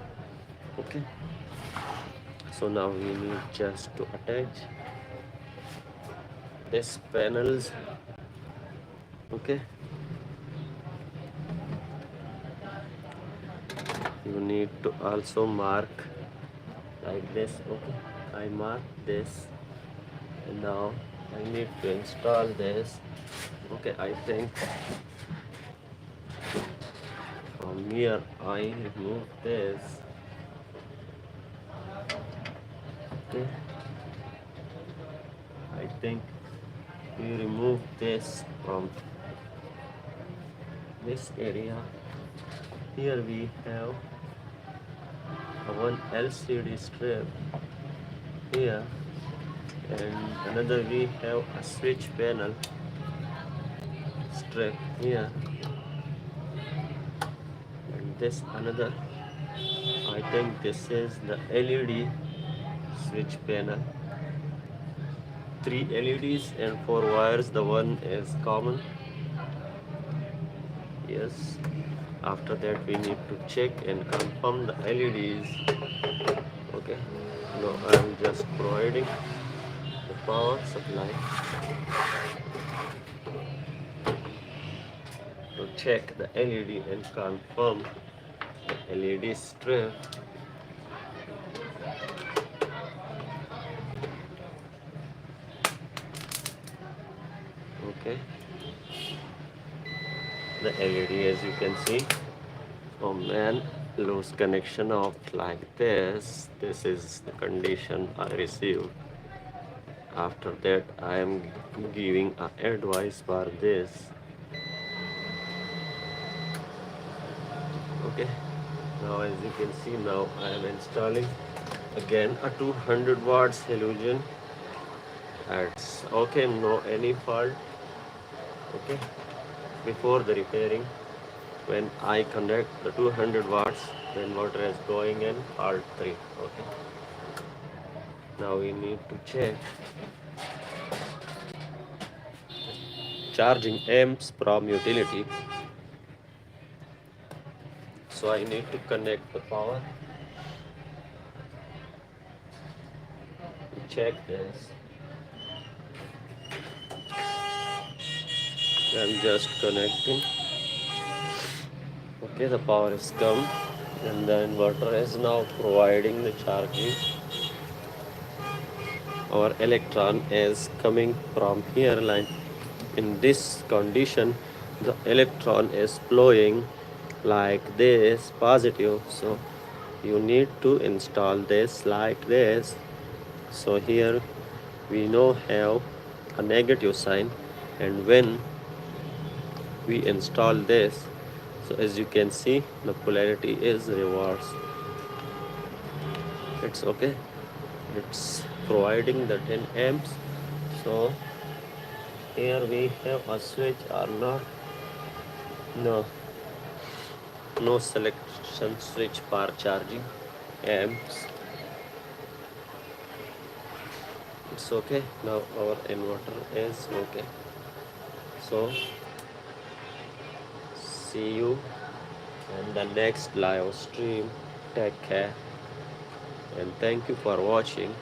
Okay, so now we need just to attach this panels. Okay, you need to also mark like this. Okay, I mark this, and now I need to install this. Okay, I think from here I remove this. Okay, I think we remove this from this area. Here we have one LCD strip here, and another we have a switch panel strip here, and this another, I think this is the LED switch panel. 3 LEDs and 4 wires. The one is common. Yes. After that we need to check and confirm the LEDs. Okay. Now I am just providing the power supply to check the LED and confirm the LED strip. Okay, the LED, as you can see, oh man, loose connection of like this. This is the condition I received. After that I am giving a advice for this. Okay, now as you can see, now I am installing again a 200 watts halogen. That's okay, no any fault. Okay, before the repairing, when I connect the 200 watts, then water is going in part 3. Okay, now we need to check charging amps from utility. So I need to connect the power. Check this. I'm just connecting. Okay, the power is come, and the inverter is now providing the charging our electron is coming from here, like in this condition the electron is flowing like this positive, so you need to install this like this. So here we now have a negative sign, and when we install this, so as you can see the polarity is reverse. It's okay, it's providing the 10 amps. So here we have a switch or not, no, no selection switch for charging amps. It's okay, now our inverter is okay. So see you in the next live stream. Take care and thank you for watching.